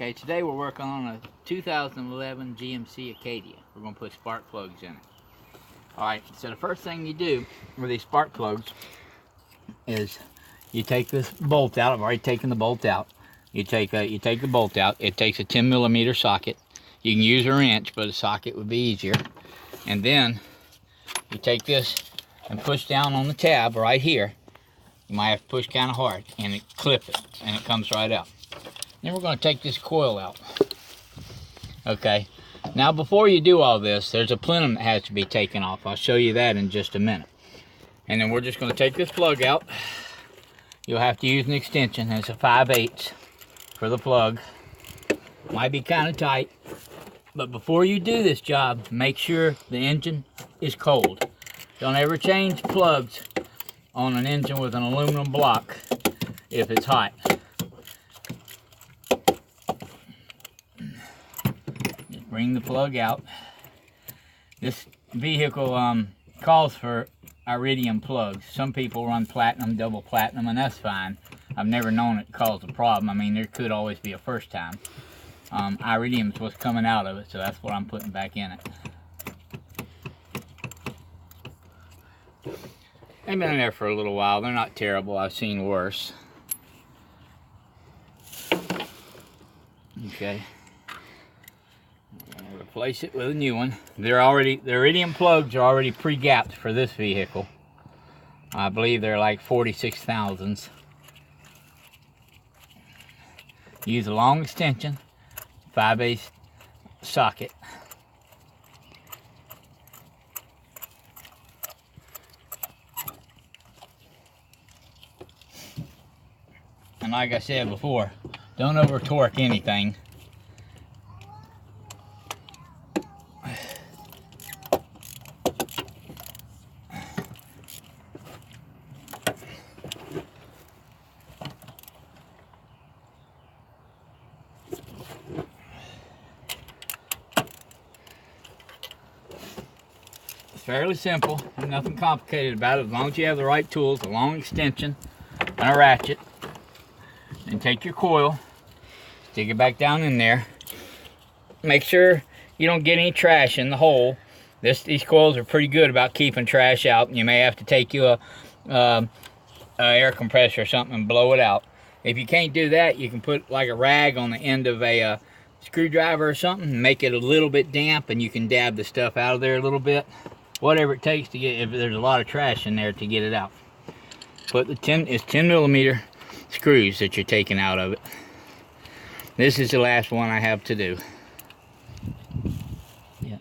Okay, today we're working on a 2011 GMC Acadia. We're going to put spark plugs in it. Alright, so the first thing you do with these spark plugs is you take this bolt out. I've already taken the bolt out. You take the bolt out. It takes a 10mm socket. You can use a wrench, but a socket would be easier. And then you take this and push down on the tab right here. You might have to push kind of hard, and it clip it, and it comes right out. Then we're going to take this coil out. Okay, now before you do all this, there's a plenum that has to be taken off. I'll show you that in just a minute. And then we're just going to take this plug out. You'll have to use an extension. It's a 5/8 for the plug. Might be kind of tight, but before you do this job, make sure the engine is cold. Don't ever change plugs on an engine with an aluminum block if it's hot. Just bring the plug out. This vehicle calls for iridium plugs. Some people run platinum, double platinum, and that's fine. I've never known it to cause a problem. I mean, there could always be a first time. Iridium's what's coming out of it, so that's what I'm putting back in it. They've been in there for a little while. They're not terrible. I've seen worse. Okay. I'll replace it with a new one. The iridium plugs are already pre-gapped for this vehicle. I believe they're like 46 thousandths. Use a long extension, 5/8 socket. And like I said before, don't over torque anything. It's fairly simple, there's nothing complicated about it as long as you have the right tools, a long extension and a ratchet. And take your coil, stick it back down in there. Make sure you don't get any trash in the hole. These coils are pretty good about keeping trash out. You may have to take you a air compressor or something and blow it out. If you can't do that, you can put like a rag on the end of a screwdriver or something, make it a little bit damp, and you can dab the stuff out of there a little bit. Whatever it takes to get, if there's a lot of trash in there, to get it out. But it's 10mm screws that you're taking out of it. This is the last one I have to do. Yeah.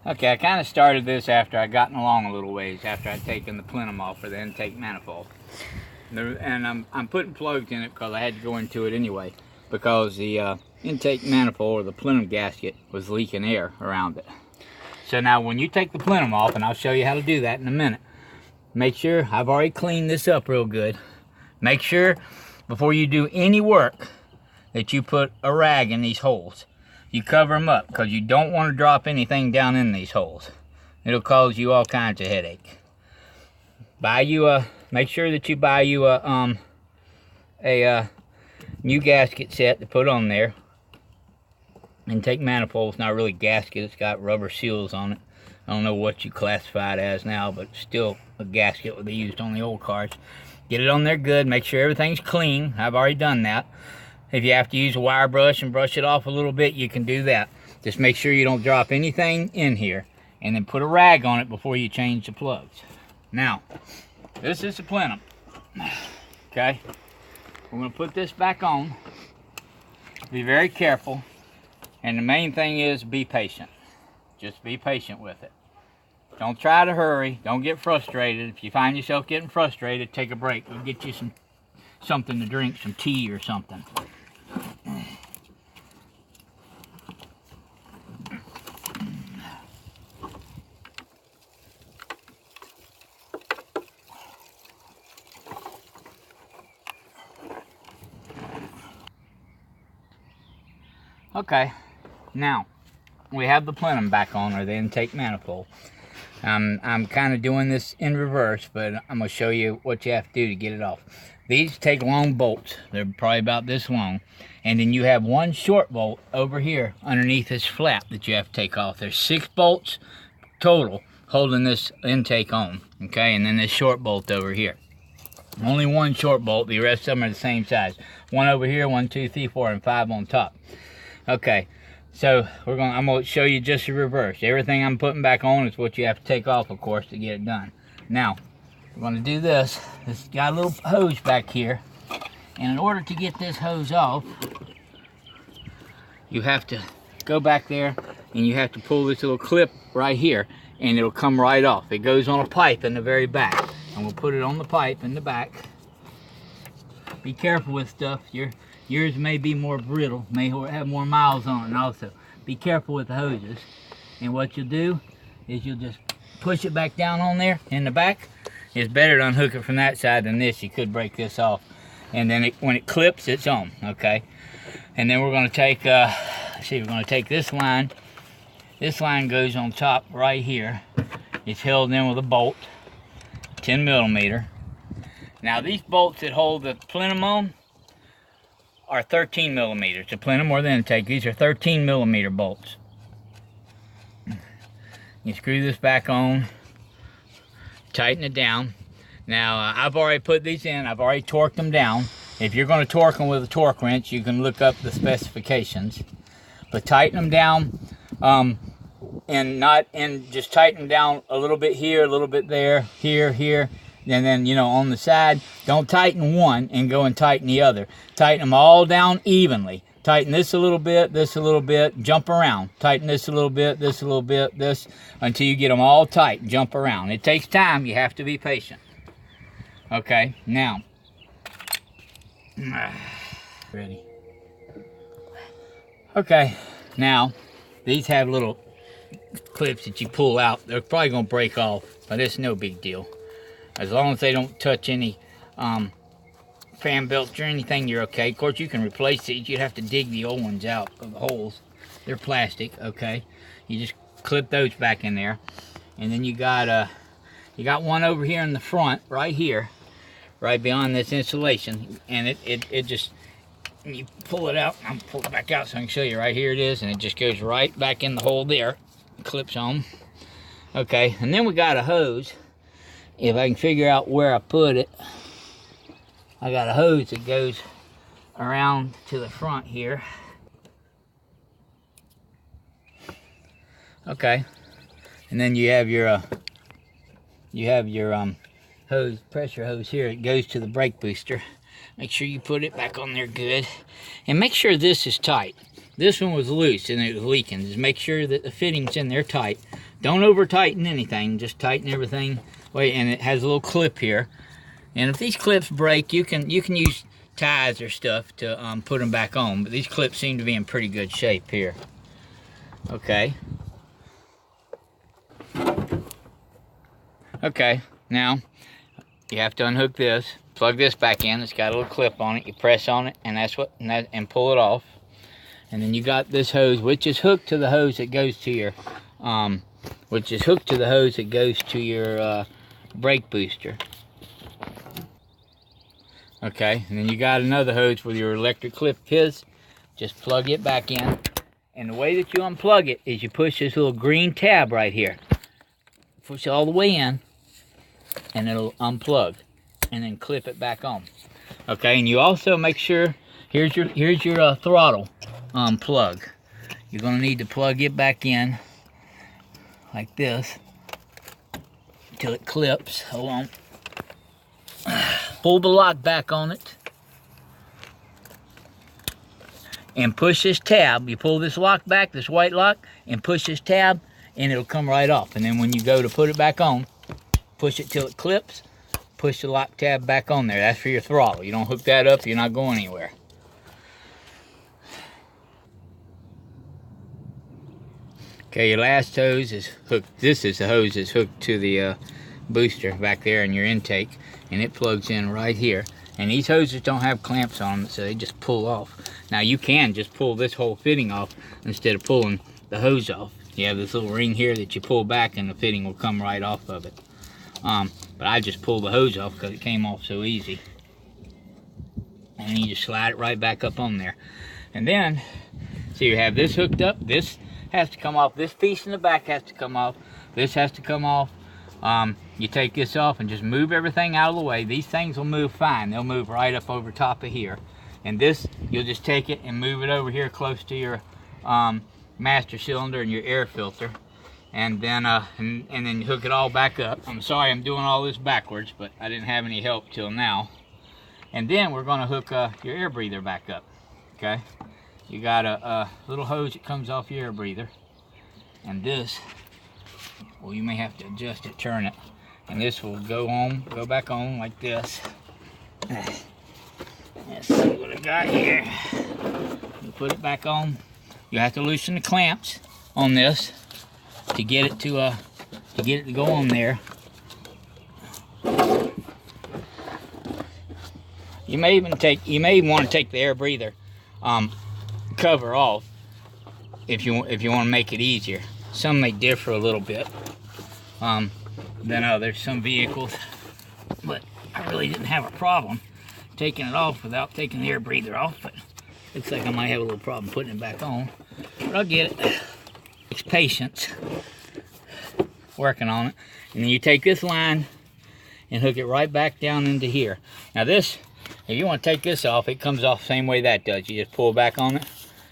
Okay, I kind of started this after I'd gotten along a little ways, after I'd taken the plenum off for the intake manifold. And I'm putting plugs in it because I had to go into it anyway, because the intake manifold, or the plenum gasket, was leaking air around it. So now when you take the plenum off, and I'll show you how to do that in a minute, make sure, I've already cleaned this up real good. Make sure before you do any work that you put a rag in these holes. You cover them up because you don't want to drop anything down in these holes. It'll cause you all kinds of headache. Make sure that you buy you a new gasket set to put on there. Intake manifold's not really gasket, it's got rubber seals on it. I don't know what you classify it as now, but still a gasket what they used on the old cars. Get it on there good, make sure everything's clean. I've already done that. If you have to use a wire brush and brush it off a little bit, you can do that. Just make sure you don't drop anything in here, and then put a rag on it before you change the plugs. Now, this is the plenum. Okay, we're going to put this back on. Be very careful, and the main thing is be patient. Just be patient with it. Don't try to hurry. Don't get frustrated. If you find yourself getting frustrated, take a break. Go get you something to drink, some tea or something. Okay, now we have the plenum back on, or the intake manifold. I'm kind of doing this in reverse, but I'm going to show you what you have to do to get it off. These take long bolts. They're probably about this long. And then you have one short bolt over here underneath this flap that you have to take off. There's 6 bolts total holding this intake on, okay? And then this short bolt over here. Only one short bolt, the rest of them are the same size. One over here, 1, 2, 3, 4, and 5 on top. Okay, so I'm gonna show you just the reverse. Everything I'm putting back on is what you have to take off, of course, to get it done. Now, we're gonna do this. This got a little hose back here. And in order to get this hose off, you have to go back there and you have to pull this little clip right here and it'll come right off. It goes on a pipe in the very back. And we'll put it on the pipe in the back. Be careful with stuff. Yours may be more brittle, may have more miles on it, and also be careful with the hoses. And what you'll do is you'll just push it back down on there in the back. It's better to unhook it from that side than this. You could break this off. And then when it clips, it's on, okay? And then we're gonna take, we're gonna take this line. This line goes on top right here. It's held in with a bolt, 10 millimeter. Now these bolts that hold the plenum on are 13 millimeters. The plenum or the intake, these are 13 millimeter bolts. You screw this back on, tighten it down. Now, I've already put these in. I've already torqued them down. If you're going to torque them with a torque wrench, you can look up the specifications. But tighten them down, and just tighten them down a little bit here, a little bit there, here, and then, you know, on the side. Don't tighten one and go and tighten the other. Tighten them all down evenly. Tighten this a little bit, jump around. Tighten this a little bit, this, until you get them all tight. Jump around. It takes time. You have to be patient. Okay, now, ready. Okay, now, these have little clips that you pull out. They're probably gonna break off, but it's no big deal. As long as they don't touch any fan belts or anything, you're okay. Of course, you can replace these. You'd have to dig the old ones out of the holes. They're plastic, okay? You just clip those back in there. And then you got one over here in the front, right here, right beyond this insulation, and it just, you pull it out. I'll pull it back out so I can show you. Right here it is, and it just goes right back in the hole there. Clips on. Okay, and then we got a hose. If I can figure out where I put it, I got a hose that goes around to the front here. Okay, and then you have your hose, pressure hose here. It goes to the brake booster. Make sure you put it back on there good, and make sure this is tight. This one was loose and it was leaking. Just make sure that the fittings in there tight. Don't over tighten anything. Just tighten everything. Wait, and it has a little clip here. And if these clips break, you can use ties or stuff to put them back on. But these clips seem to be in pretty good shape here. Okay. Okay. Now you have to unhook this. Plug this back in. It's got a little clip on it. You press on it, and and pull it off. And then you got this hose, which is hooked to the hose that goes to your, brake booster. Okay, and then you got another hose where your electric clip is. Just plug it back in. And the way that you unplug it is you push this little green tab right here. Push it all the way in, and it'll unplug. And then clip it back on. Okay, and you also make sure, here's your throttle plug. You're gonna need to plug it back in like this until it clips. Hold on. Pull the lock back on it and push this tab. You pull this lock back, this white lock, and push this tab, and it'll come right off. And then when you go to put it back on, push it till it clips, push the lock tab back on there. That's for your throttle. You don't hook that up, you're not going anywhere. Okay, your last hose is hooked. This is the hose that's hooked to the booster back there in your intake, and it plugs in right here. And these hoses don't have clamps on them, so they just pull off. Now you can just pull this whole fitting off instead of pulling the hose off. You have this little ring here that you pull back and the fitting will come right off of it. But I just pulled the hose off because it came off so easy. And you just slide it right back up on there. And then, so you have this hooked up. This has to come off. This piece in the back has to come off. This has to come off. You take this off and just move everything out of the way. These things will move fine. They'll move right up over top of here. And this, you'll just take it and move it over here close to your master cylinder and your air filter. And then and then you hook it all back up. I'm sorry I'm doing all this backwards, but I didn't have any help till now. And then we're going to hook your air breather back up. Okay, you got a little hose that comes off your air breather, and this, well, you may have to adjust it, turn it, and this will go back on like this. Let's see what I got here. You put it back on. You have to loosen the clamps on this to get it to go on there. You may even want to take the air breather cover off if you want to make it easier. Some may differ a little bit than others. Some vehicles, but I really didn't have a problem taking it off without taking the air breather off. But looks like I might have a little problem putting it back on. But I'll get it. It's patience. Working on it. And then you take this line and hook it right back down into here. Now this, if you want to take this off, it comes off the same way that does. You just pull back on it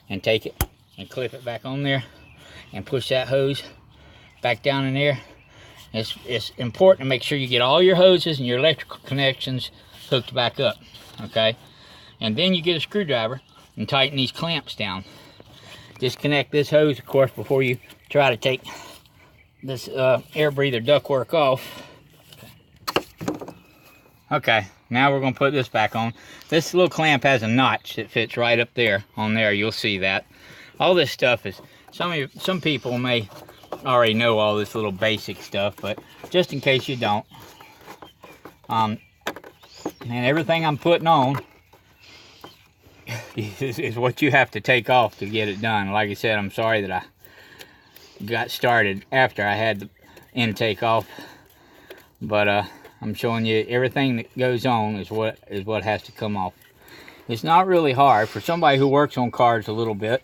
and take it and clip it back on there and push that hose back down in there. It's important to make sure you get all your hoses and your electrical connections hooked back up, okay? And then you get a screwdriver and tighten these clamps down. Disconnect this hose, of course, before you try to take this air breather ductwork off. Okay, now we're going to put this back on. This little clamp has a notch that fits right up there. On there, you'll see that. All this stuff is, some people may already know all this little basic stuff, but just in case you don't, and everything I'm putting on is what you have to take off to get it done. Like I said, I'm sorry that I got started after I had the intake off, but I'm showing you everything that goes on is what has to come off. It's not really hard for somebody who works on cars a little bit.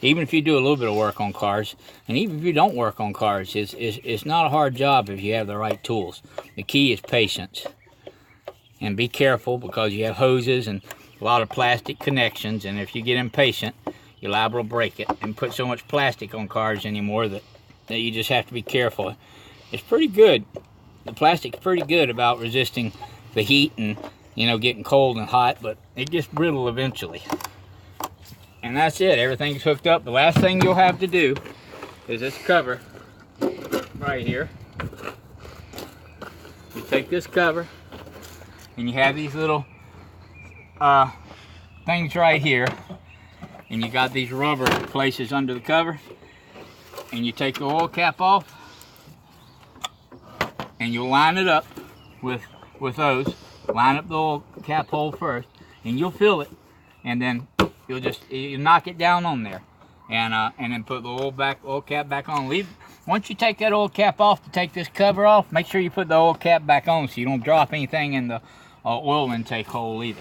Even if you do a little bit of work on cars, and even if you don't work on cars, it's not a hard job if you have the right tools. The key is patience. And be careful, because you have hoses and a lot of plastic connections, and if you get impatient, you're liable to break it. And put so much plastic on cars anymore that you just have to be careful. It's pretty good. The plastic's pretty good about resisting the heat and, you know, getting cold and hot, but it gets brittle eventually. And that's it. Everything's hooked up. The last thing you'll have to do is this cover right here. You take this cover and you have these little things right here, and you got these rubber places under the cover, and you take the oil cap off and you'll line it up with those. Line up the oil cap hole first, and you'll fill it, and then you knock it down on there, and then put the oil cap back on. Once you take that oil cap off to take this cover off, make sure you put the oil cap back on so you don't drop anything in the oil intake hole either.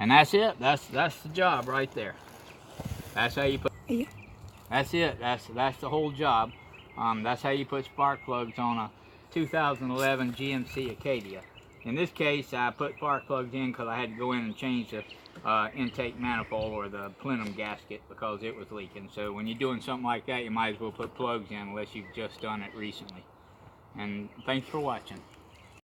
And that's it. That's the job right there. That's how you put. Yeah. That's it. That's the whole job. That's how you put spark plugs on a 2011 GMC Acadia. In this case, I put spark plugs in because I had to go in and change the intake manifold, or the plenum gasket, because it was leaking. So when you're doing something like that, you might as well put plugs in unless you've just done it recently. And thanks for watching.